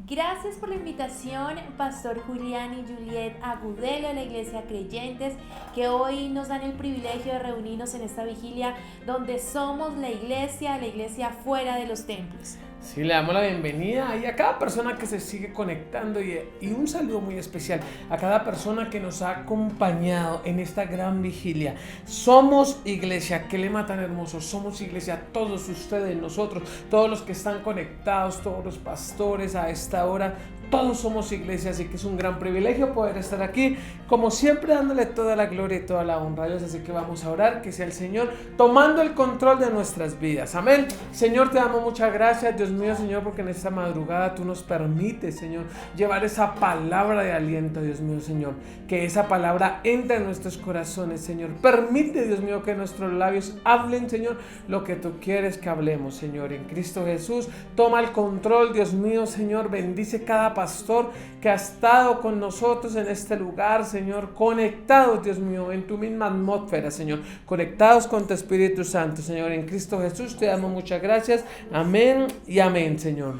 Gracias por la invitación, Pastor Julián y Juliet Agudelo de la Iglesia Creyentes, que hoy nos dan el privilegio de reunirnos en esta vigilia donde somos la iglesia fuera de los templos. Sí, le damos la bienvenida y a cada persona que se sigue conectando y un saludo muy especial a cada persona que nos ha acompañado en esta gran vigilia. Somos iglesia, qué lema tan hermoso, somos iglesia, todos ustedes, nosotros, todos los que están conectados, todos los pastores a esta hora, todos somos iglesia, así que es un gran privilegio poder estar aquí, como siempre dándole toda la gloria y toda la honra a Dios, así que vamos a orar, que sea el Señor tomando el control de nuestras vidas, amén. Señor, te damos muchas gracias, Dios mío, Señor, porque en esta madrugada tú nos permites, Señor, llevar esa palabra de aliento, Dios mío, Señor, que esa palabra entre en nuestros corazones, Señor. Permite, Dios mío, que nuestros labios hablen, Señor, lo que tú quieres que hablemos, Señor, en Cristo Jesús. Toma el control, Dios mío, Señor, bendice cada pastor que ha estado con nosotros en este lugar, Señor, conectados, Dios mío, en tu misma atmósfera, Señor, conectados con tu Espíritu Santo, Señor, en Cristo Jesús. Te damos muchas gracias, amén y amén, Señor.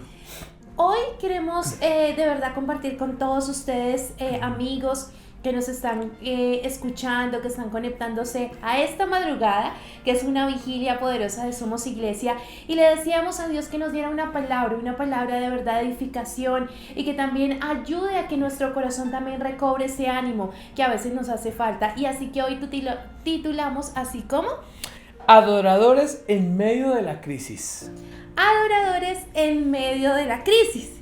Hoy queremos de verdad compartir con todos ustedes, amigos que nos están escuchando, que están conectándose a esta madrugada, que es una vigilia poderosa de Somos Iglesia, y le decíamos a Dios que nos diera una palabra de verdad de edificación, y que también ayude a que nuestro corazón también recobre ese ánimo que a veces nos hace falta. Y así que hoy titulamos así como Adoradores en medio de la crisis. Adoradores en medio de la crisis.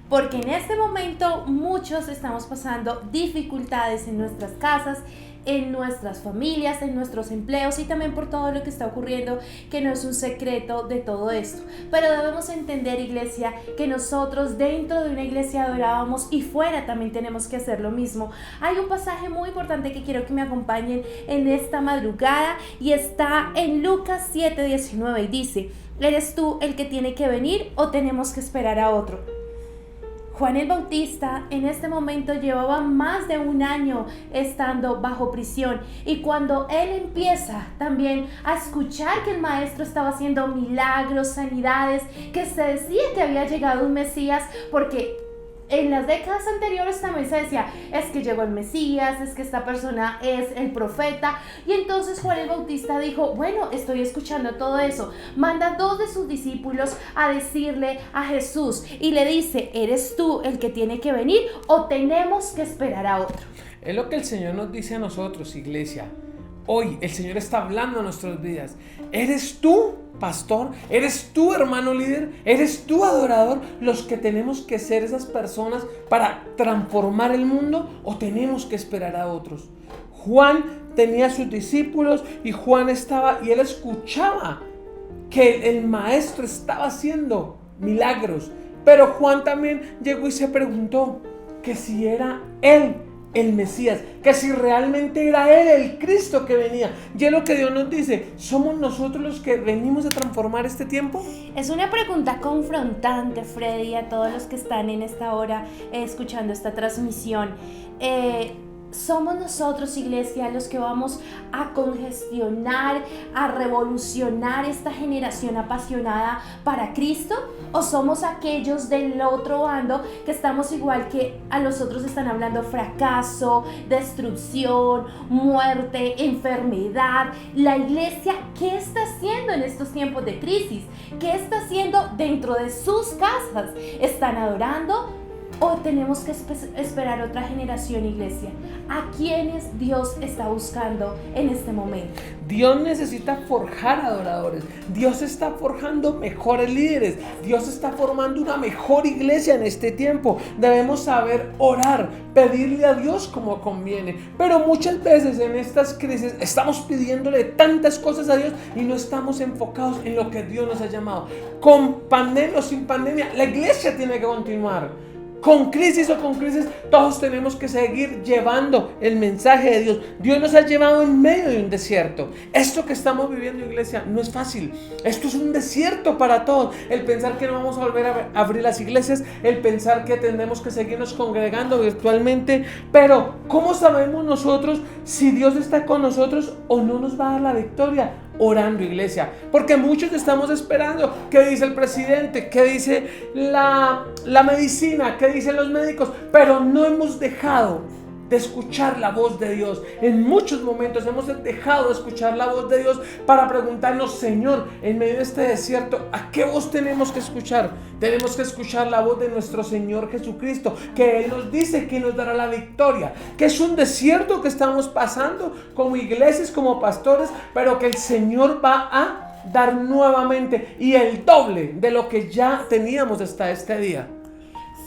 Porque en este momento muchos estamos pasando dificultades en nuestras casas, en nuestras familias, en nuestros empleos y también por todo lo que está ocurriendo, que no es un secreto de todo esto. Pero debemos entender, iglesia, que nosotros dentro de una iglesia adorábamos y fuera también tenemos que hacer lo mismo. Hay un pasaje muy importante que quiero que me acompañen en esta madrugada y está en Lucas 7:19 y dice: ¿eres tú el que tiene que venir o tenemos que esperar a otro? Juan el Bautista en este momento llevaba más de un año estando bajo prisión, y cuando él empieza también a escuchar que el maestro estaba haciendo milagros, sanidades, que se decía que había llegado un Mesías, porque en las décadas anteriores también se decía, es que llegó el Mesías, es que esta persona es el profeta. Y entonces Juan el Bautista dijo, bueno, estoy escuchando todo eso. Manda 2 de sus discípulos a decirle a Jesús y le dice, ¿eres tú el que tiene que venir o tenemos que esperar a otro? Es lo que el Señor nos dice a nosotros, iglesia. Hoy el Señor está hablando a nuestras vidas. ¿Eres tú, pastor? ¿Eres tú, hermano líder? ¿Eres tú, adorador? ¿Los que tenemos que ser esas personas para transformar el mundo o tenemos que esperar a otros? Juan tenía sus discípulos y Juan estaba y él escuchaba que el maestro estaba haciendo milagros. Pero Juan también llegó y se preguntó que si era él el Mesías, que si realmente era él el Cristo que venía. Y es lo que Dios nos dice, ¿somos nosotros los que venimos a transformar este tiempo? Es una pregunta confrontante, Freddy, a todos los que están en esta hora escuchando esta transmisión. ¿Somos nosotros, iglesia, los que vamos a congestionar, a revolucionar esta generación apasionada para Cristo? ¿O somos aquellos del otro bando que estamos igual que a los otros están hablando fracaso, destrucción, muerte, enfermedad? La iglesia, ¿qué está haciendo en estos tiempos de crisis? ¿Qué está haciendo dentro de sus casas? ¿Están adorando? ¿O tenemos que esperar otra generación, iglesia? ¿A quiénes Dios está buscando en este momento? Dios necesita forjar adoradores. Dios está forjando mejores líderes. Dios está formando una mejor iglesia en este tiempo. Debemos saber orar, pedirle a Dios como conviene. Pero muchas veces en estas crisis estamos pidiéndole tantas cosas a Dios y no estamos enfocados en lo que Dios nos ha llamado. Con pandemia o sin pandemia, la iglesia tiene que continuar. Con crisis o con crisis, todos tenemos que seguir llevando el mensaje de Dios. Dios nos ha llevado en medio de un desierto. Esto que estamos viviendo, iglesia, no es fácil. Esto es un desierto para todos. El pensar que no vamos a volver a abrir las iglesias, el pensar que tendremos que seguirnos congregando virtualmente. Pero, ¿cómo sabemos nosotros si Dios está con nosotros o no nos va a dar la victoria? orando, iglesia, porque muchos estamos esperando qué dice el presidente, qué dice la medicina, qué dicen los médicos, pero no hemos dejado de escuchar la voz de Dios. En muchos momentos hemos dejado de escuchar la voz de Dios para preguntarnos: Señor, en medio de este desierto, ¿a qué voz tenemos que escuchar? Tenemos que escuchar la voz de nuestro Señor Jesucristo, que Él nos dice que nos dará la victoria, que es un desierto que estamos pasando como iglesias, como pastores, pero que el Señor va a dar nuevamente y el doble de lo que ya teníamos hasta este día.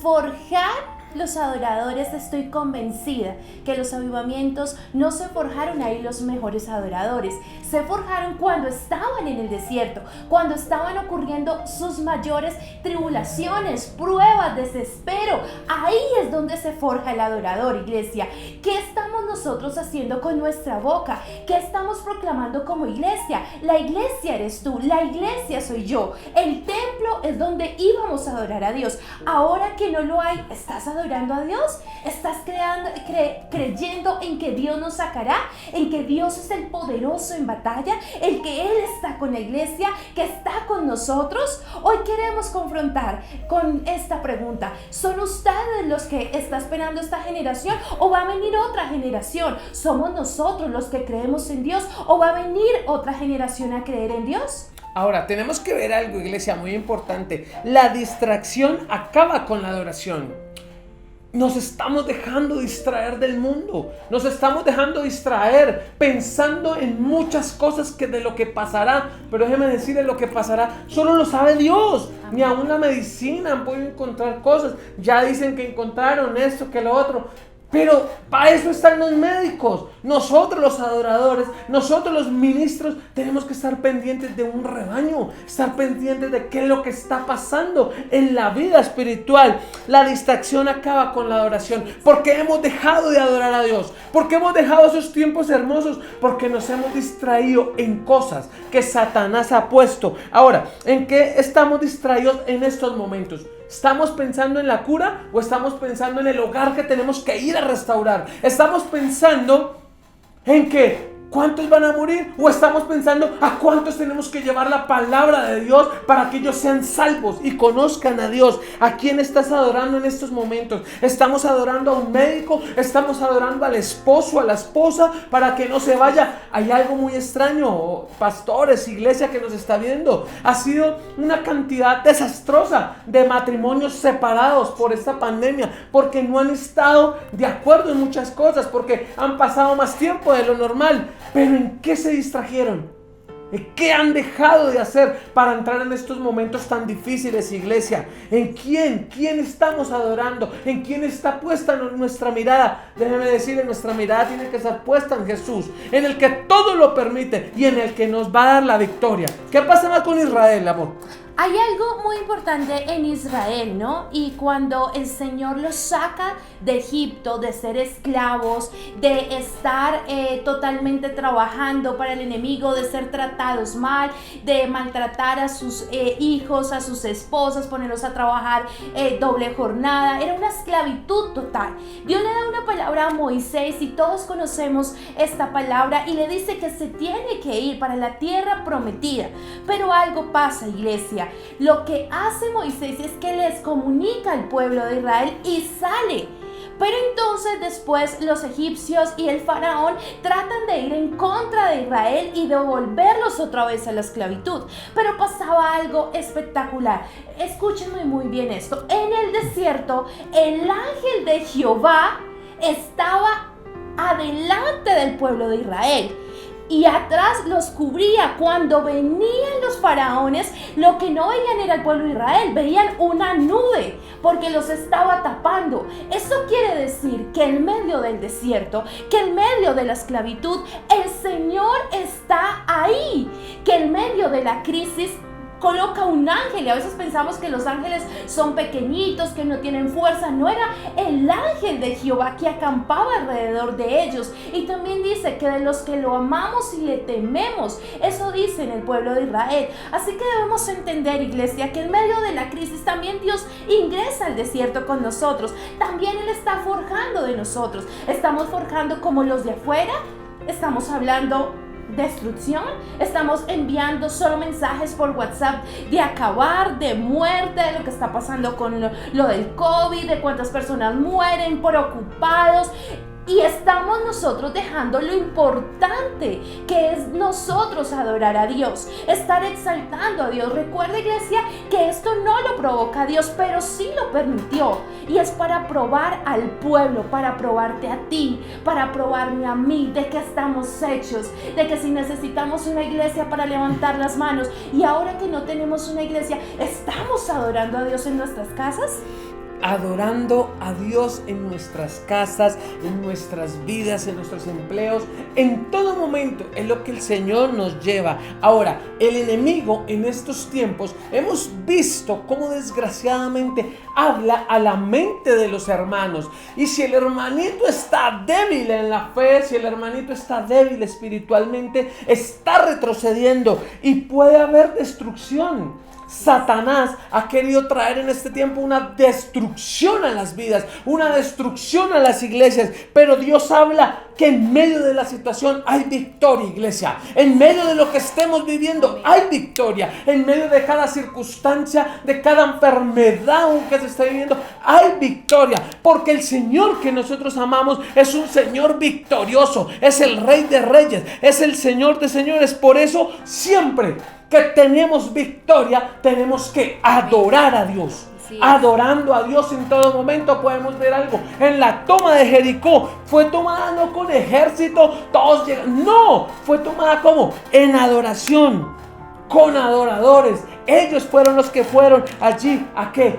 Forjar los adoradores, estoy convencida que los avivamientos no se forjaron ahí los mejores adoradores, se forjaron cuando estaban en el desierto, cuando estaban ocurriendo sus mayores tribulaciones, pruebas, desespero. Ahí es donde se forja el adorador, iglesia. ¿Qué estamos nosotros haciendo con nuestra boca? ¿Qué estamos proclamando como iglesia? La iglesia eres tú, la iglesia soy yo. El templo es donde íbamos a adorar a Dios. Ahora que no lo hay, ¿estás adorando a Dios? ¿Estás creyendo en que Dios nos sacará? ¿En que Dios es el poderoso en batalla? ¿En que Él está con la iglesia? ¿Que está con nosotros? Hoy queremos confrontar con esta pregunta: ¿son ustedes los que está esperando esta generación o va a venir otra generación? ¿Somos nosotros los que creemos en Dios o va a venir otra generación a creer en Dios? Ahora, tenemos que ver algo, iglesia, muy importante. La distracción acaba con la adoración. Nos estamos dejando distraer del mundo. Nos estamos dejando distraer pensando en muchas cosas que de lo que pasará. Pero déjeme decirle, lo que pasará solo lo sabe Dios. Ni aún la medicina han podido encontrar cosas. Ya dicen que encontraron esto, que lo otro. Pero para eso están los médicos. Nosotros los adoradores, nosotros los ministros, tenemos que estar pendientes de un rebaño, estar pendientes de qué es lo que está pasando en la vida espiritual. La distracción acaba con la adoración, porque hemos dejado de adorar a Dios, porque hemos dejado esos tiempos hermosos, porque nos hemos distraído en cosas que Satanás ha puesto. Ahora, ¿en qué estamos distraídos en estos momentos? ¿Estamos pensando en la cura o estamos pensando en el hogar que tenemos que ir a restaurar? ¿Estamos pensando en que cuántos van a morir o estamos pensando a cuántos tenemos que llevar la palabra de Dios para que ellos sean salvos y conozcan a Dios? ¿A quién estás adorando en estos momentos? ¿Estamos adorando a un médico? ¿Estamos adorando al esposo, a la esposa para que no se vaya? Hay algo muy extraño, pastores, iglesia que nos está viendo. Ha sido una cantidad desastrosa de matrimonios separados por esta pandemia, porque no han estado de acuerdo en muchas cosas, porque han pasado más tiempo de lo normal. Pero ¿en qué se distrajeron? ¿Qué han dejado de hacer para entrar en estos momentos tan difíciles, iglesia? ¿En quién? ¿Quién estamos adorando? ¿En quién está puesta nuestra mirada? Déjeme decirle, nuestra mirada tiene que estar puesta en Jesús, en el que todo lo permite y en el que nos va a dar la victoria. ¿Qué pasaba con Israel, amor? Hay algo muy importante en Israel, ¿no? Y cuando el Señor los saca de Egipto, de ser esclavos, de estar totalmente trabajando para el enemigo, de ser tratados mal, de maltratar a sus hijos, a sus esposas, ponerlos a trabajar doble jornada, era una esclavitud total. Dios le da una palabra a Moisés y todos conocemos esta palabra y le dice que se tiene que ir para la tierra prometida. Pero algo pasa, iglesia. Lo que hace Moisés es que les comunica al pueblo de Israel y sale. Pero entonces después los egipcios y el faraón tratan de ir en contra de Israel y devolverlos otra vez a la esclavitud. Pero pasaba algo espectacular. Escúchenme muy bien esto. En el desierto, el ángel de Jehová estaba adelante del pueblo de Israel y atrás los cubría. Cuando venían los faraones, lo que no veían era el pueblo de Israel, veían una nube porque los estaba tapando. Eso quiere decir que en medio del desierto, que en medio de la esclavitud, el Señor está ahí, que en medio de la crisis coloca un ángel. Y a veces pensamos que los ángeles son pequeñitos, que no tienen fuerza. No, era el ángel de Jehová que acampaba alrededor de ellos. Y también dice que de los que lo amamos y le tememos, eso dice en el pueblo de Israel. Así que debemos entender, iglesia, que en medio de la crisis también Dios ingresa al desierto con nosotros. También Él está forjando de nosotros. Estamos forjando como los de afuera. Estamos hablando destrucción, estamos enviando solo mensajes por WhatsApp de acabar, de muerte, de lo que está pasando con lo del COVID, de cuántas personas mueren por ocupados. Y estamos nosotros dejando lo importante que es nosotros adorar a Dios, estar exaltando a Dios. Recuerda, iglesia, que esto no lo provoca Dios, pero sí lo permitió. Y es para probar al pueblo, para probarte a ti, para probarme a mí de que estamos hechos, de que si necesitamos una iglesia para levantar las manos, y ahora que no tenemos una iglesia, ¿estamos adorando a Dios en nuestras casas? Adorando a Dios en nuestras casas, en nuestras vidas, en nuestros empleos, en todo momento es lo que el Señor nos lleva. Ahora, el enemigo en estos tiempos hemos visto cómo desgraciadamente habla a la mente de los hermanos. Y si el hermanito está débil en la fe, si el hermanito está débil espiritualmente, está retrocediendo y puede haber destrucción. Satanás ha querido traer en este tiempo una destrucción a las vidas, una destrucción a las iglesias, pero Dios habla que en medio de la situación hay victoria, iglesia. En medio de lo que estemos viviendo hay victoria. En medio de cada circunstancia, de cada enfermedad que se está viviendo, hay victoria, porque el Señor que nosotros amamos es un Señor victorioso, es el Rey de Reyes, es el Señor de señores. Por eso siempre que tenemos victoria, tenemos que adorar a Dios. Adorando a Dios en todo momento. Podemos ver algo en la toma de Jericó. Fue tomada no con ejército, todos llegan, no, fue tomada como en adoración, con adoradores. Ellos fueron los que fueron allí ¿a qué?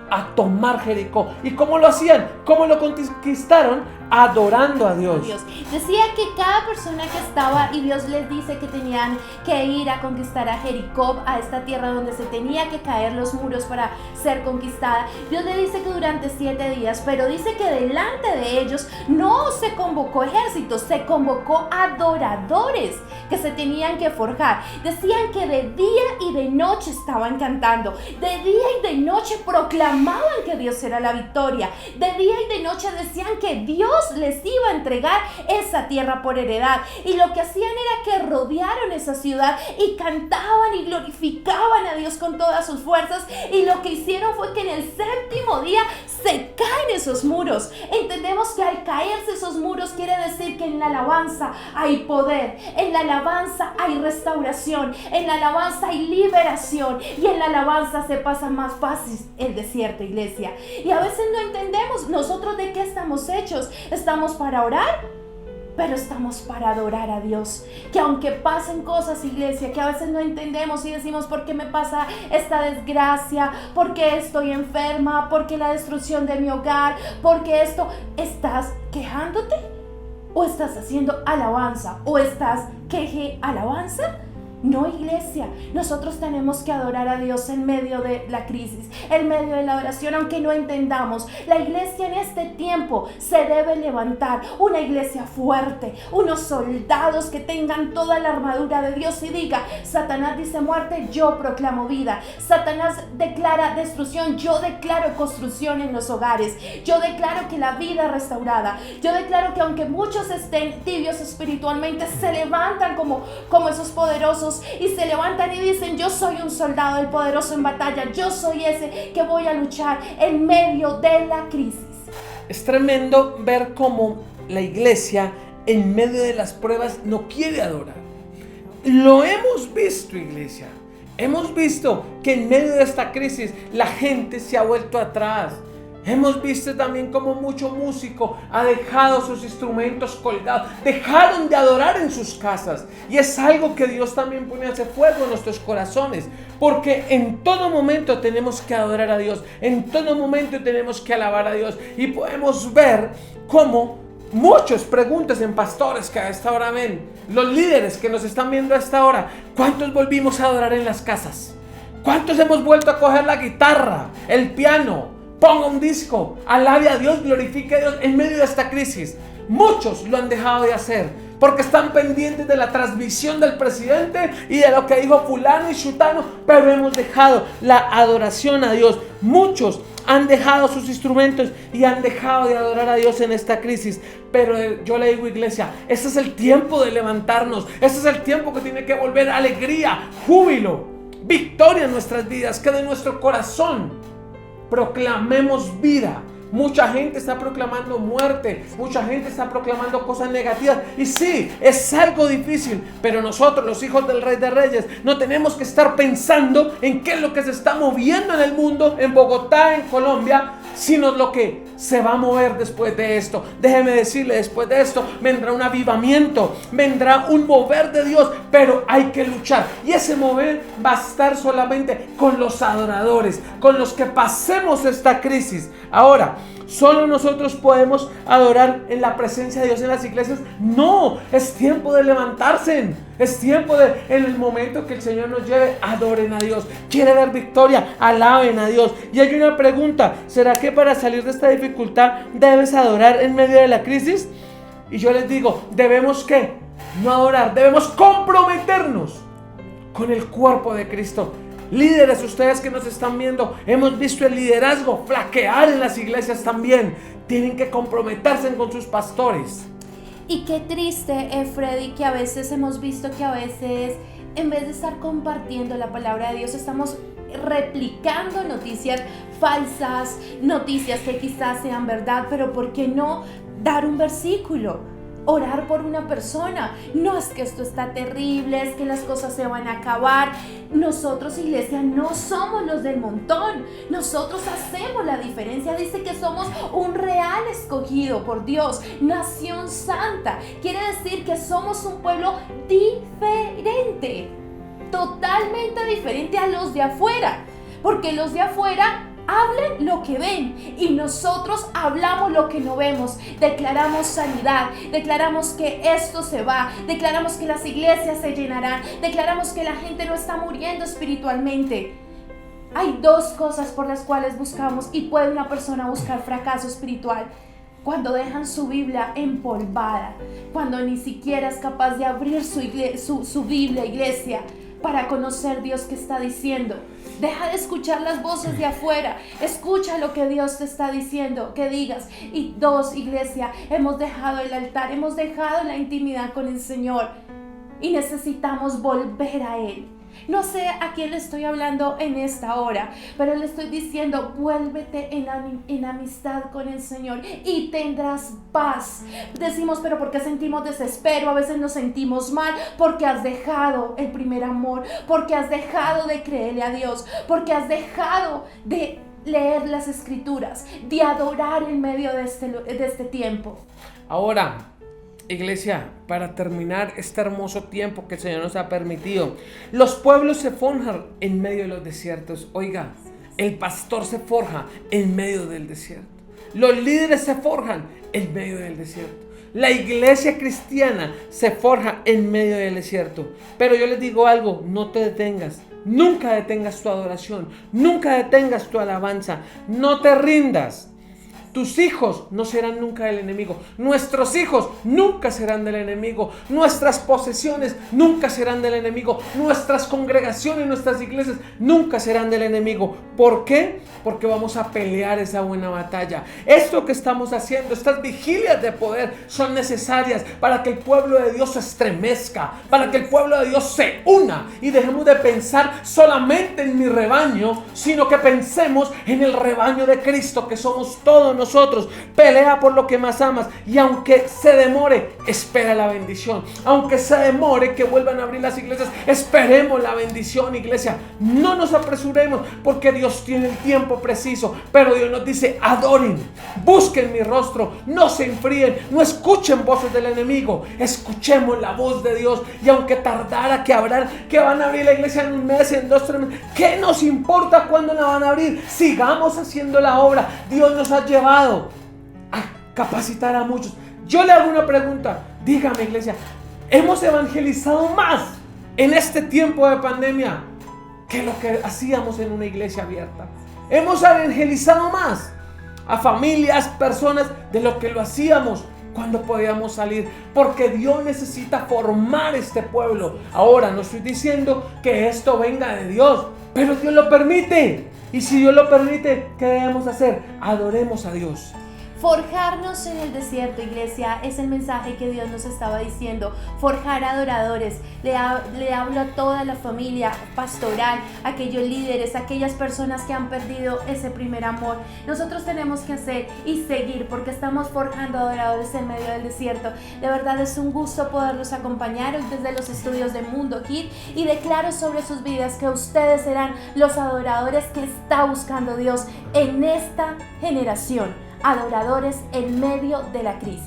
A tomar Jericó. ¿Y cómo lo hacían? ¿Cómo lo conquistaron? Adorando a Dios. Decía que cada persona que estaba, y Dios les dice que tenían que ir a conquistar a Jericó, a esta tierra donde se tenía que caer los muros para ser conquistada. Dios le dice que durante 7 días, pero dice que delante de ellos no se convocó ejércitos, se convocó adoradores que se tenían que forjar. Decían que de día y de noche estaban cantando, de día y de noche proclamaban que Dios era la victoria, de día y de noche decían que Dios les iba a entregar esa tierra por heredad. Y lo que hacían era que rodearon esa ciudad y cantaban y glorificaban a Dios con todas sus fuerzas. Y lo que hicieron fue que en el 7º día se caen esos muros. Entendemos que al caerse esos muros quiere decir que en la alabanza hay poder, en la alabanza hay restauración, en la alabanza hay liberación, y en la alabanza se pasa más fácil el desierto, iglesia. Y a veces no entendemos nosotros de qué estamos hechos. Estamos para orar, pero estamos para adorar a Dios. Que aunque pasen cosas, iglesia, que a veces no entendemos y decimos: ¿por qué me pasa esta desgracia? ¿Por qué estoy enferma? ¿Por qué la destrucción de mi hogar? ¿Por qué esto? ¿Estás quejándote? ¿O estás haciendo alabanza? ¿O estás queje alabanza? No, iglesia, nosotros tenemos que adorar a Dios en medio de la crisis, en medio de la oración, aunque no entendamos. La iglesia en este tiempo se debe levantar, una iglesia fuerte, unos soldados que tengan toda la armadura de Dios y diga: Satanás dice muerte, yo proclamo vida. Satanás declara destrucción, yo declaro construcción en los hogares. Yo declaro que la vida es restaurada. Yo declaro que aunque muchos estén tibios espiritualmente, se levantan como esos poderosos y se levantan y dicen: yo soy un soldado del poderoso en batalla, yo soy ese que voy a luchar en medio de la crisis. Es tremendo ver cómo la iglesia en medio de las pruebas no quiere adorar. Lo hemos visto, iglesia. Hemos visto que en medio de esta crisis la gente se ha vuelto atrás. Hemos visto también cómo mucho músico ha dejado sus instrumentos colgados, dejaron de adorar en sus casas. Y es algo que Dios también pone a hacer fuego en nuestros corazones, porque en todo momento tenemos que adorar a Dios, en todo momento tenemos que alabar a Dios. Y podemos ver cómo muchos preguntas en pastores que a esta hora ven, los líderes que nos están viendo a esta hora: ¿cuántos volvimos a adorar en las casas? ¿Cuántos hemos vuelto a coger la guitarra, el piano? Ponga un disco, alabe a Dios, glorifique a Dios en medio de esta crisis. Muchos lo han dejado de hacer. porque están pendientes de la transmisión del presidente y de lo que dijo fulano y chutano, pero hemos dejado la adoración a Dios. Muchos han dejado sus instrumentos y han dejado de adorar a Dios en esta crisis. Pero yo le digo, iglesia, este es el tiempo de levantarnos. Este es el tiempo que tiene que volver alegría, júbilo, victoria en nuestras vidas. Que de nuestro corazón proclamemos vida. Mucha gente está proclamando muerte, mucha gente está proclamando cosas negativas, y sí, es algo difícil, pero nosotros, los hijos del Rey de Reyes, no tenemos que estar pensando en qué es lo que se está moviendo en el mundo, en Bogotá, en Colombia, sino lo que se va a mover después de esto. Déjeme decirle, después de esto vendrá un avivamiento, vendrá un mover de Dios, pero hay que luchar, y ese mover va a estar solamente con los adoradores, con los que pasemos esta crisis. Ahora, ¿solo nosotros podemos adorar en la presencia de Dios en las iglesias? No, es tiempo de levantarse. Es tiempo de, en el momento que el Señor nos lleve, adoren a Dios. Quiere dar victoria, alaben a Dios. Y hay una pregunta: ¿será que para salir de esta dificultad debes adorar en medio de la crisis? Y yo les digo, ¿debemos qué? No adorar, debemos comprometernos con el cuerpo de Cristo. Líderes, ustedes que nos están viendo, hemos visto el liderazgo flaquear en las iglesias también. Tienen que comprometerse con sus pastores. Y qué triste, Freddy, que a veces hemos visto que a veces, en vez de estar compartiendo la palabra de Dios, estamos replicando noticias falsas, noticias que quizás sean verdad, pero ¿por qué no dar un versículo? Orar por una persona. No es que esto está terrible, es que las cosas se van a acabar. Nosotros, iglesia, no somos los del montón. Nosotros hacemos la diferencia. Dice que somos un real escogido por Dios, nación santa. Quiere decir que somos un pueblo diferente, totalmente diferente a los de afuera, porque los de afuera hablan lo que ven y nosotros hablamos lo que no vemos. Declaramos sanidad, declaramos que esto se va, declaramos que las iglesias se llenarán, declaramos que la gente no está muriendo espiritualmente. Hay dos cosas por las cuales buscamos y puede una persona buscar fracaso espiritual: cuando dejan su Biblia empolvada, cuando ni siquiera es capaz de abrir su Biblia, iglesia, para conocer Dios que está diciendo. Deja de escuchar las voces de afuera, escucha lo que Dios te está diciendo que digas. Y dos, iglesia, hemos dejado el altar, hemos dejado la intimidad con el Señor y necesitamos volver a Él. No sé a quién le estoy hablando en esta hora, pero le estoy diciendo: vuélvete en amistad con el Señor y tendrás paz. Decimos, pero ¿por qué sentimos desespero? A veces nos sentimos mal porque has dejado el primer amor, porque has dejado de creerle a Dios, porque has dejado de leer las Escrituras, de adorar en medio de este tiempo. Ahora, iglesia, para terminar este hermoso tiempo que el Señor nos ha permitido, los pueblos se forjan en medio de los desiertos. Oiga, el pastor se forja en medio del desierto. Los líderes se forjan en medio del desierto. La iglesia cristiana se forja en medio del desierto. Pero yo les digo algo: no te detengas. Nunca detengas tu adoración. Nunca detengas tu alabanza. No te rindas. Tus hijos no serán nunca del enemigo. Nuestros hijos nunca serán del enemigo. Nuestras posesiones nunca serán del enemigo. Nuestras congregaciones, nuestras iglesias nunca serán del enemigo. ¿Por qué? Porque vamos a pelear esa buena batalla. Esto que estamos haciendo, estas vigilias de poder, son necesarias para que el pueblo de Dios se estremezca, para que el pueblo de Dios se una y dejemos de pensar solamente en mi rebaño, sino que pensemos en el rebaño de Cristo, que somos todos nosotros. Pelea por lo que más amas, y aunque se demore, espera la bendición. Aunque se demore que vuelvan a abrir las iglesias, esperemos la bendición, iglesia. No nos apresuremos, porque Dios tiene el tiempo preciso. Pero Dios nos dice: adoren, busquen mi rostro, no se enfríen, no escuchen voces del enemigo, escuchemos la voz de Dios. Y aunque tardara que van a abrir la iglesia en un mes, en 2, 3 meses, ¿qué nos importa cuándo la van a abrir? Sigamos haciendo la obra. Dios nos ha llevado a capacitar a muchos. Yo le hago una pregunta: dígame, iglesia, ¿hemos evangelizado más en este tiempo de pandemia que lo que hacíamos en una iglesia abierta? ¿Hemos evangelizado más a familias, personas, de lo que lo hacíamos cuándo podíamos salir, porque Dios necesita formar este pueblo. Ahora, no estoy diciendo que esto venga de Dios, pero Dios lo permite. Y si Dios lo permite, ¿qué debemos hacer? Adoremos a Dios. Forjarnos en el desierto, iglesia, es el mensaje que Dios nos estaba diciendo. Forjar adoradores. Le hablo a toda la familia pastoral, aquellos líderes, aquellas personas que han perdido ese primer amor. Nosotros tenemos que hacer y seguir, porque estamos forjando adoradores en medio del desierto. De verdad es un gusto poderlos acompañar desde los estudios de Mundo Kid, y declaro sobre sus vidas que ustedes serán los adoradores que está buscando Dios en esta generación. Adoradores en medio de la crisis.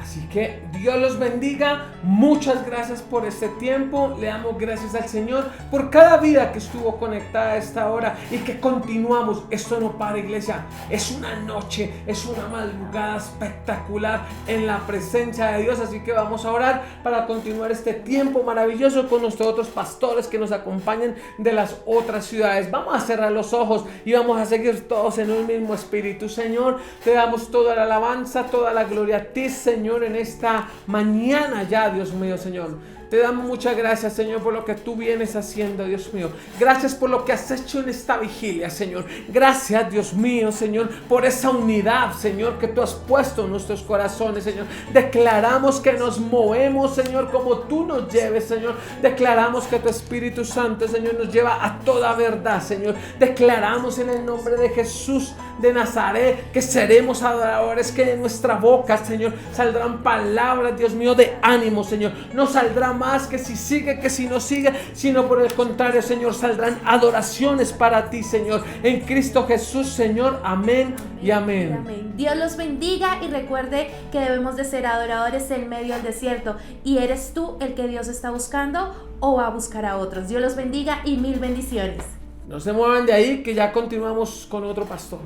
Así que Dios los bendiga. Muchas gracias por este tiempo. Le damos gracias al Señor por cada vida que estuvo conectada a esta hora y que continuamos. Esto no para, iglesia. Es una noche, es una madrugada espectacular en la presencia de Dios. Así que vamos a orar para continuar este tiempo maravilloso con nuestros otros pastores que nos acompañan de las otras ciudades. Vamos a cerrar los ojos y vamos a seguir todos en un mismo espíritu. Señor, te damos toda la alabanza, toda la gloria a ti, Señor, en esta mañana ya, Dios mío, Señor. Te damos muchas gracias, Señor, por lo que tú vienes haciendo, Dios mío. Gracias por lo que has hecho en esta vigilia, Señor. Gracias, Dios mío, Señor, por esa unidad, Señor, que tú has puesto en nuestros corazones, Señor. Declaramos que nos movemos, Señor, como tú nos lleves, Señor. Declaramos que tu Espíritu Santo, Señor, nos lleva a toda verdad, Señor. Declaramos en el nombre de Jesús de Nazaret que seremos adoradores, que de nuestra boca, Señor, saldrán palabras, Dios mío, de ánimo, Señor. No saldrá más que si sigue, que si no sigue, sino por el contrario, Señor, saldrán adoraciones para ti, Señor, en Cristo Jesús, Señor. Amén y amén. Amén. Dios los bendiga, y recuerde que debemos de ser adoradores en medio del desierto. ¿Y eres tú el que Dios está buscando o va a buscar a otros? Dios los bendiga y mil bendiciones. No se muevan de ahí, que ya continuamos con otro pastor.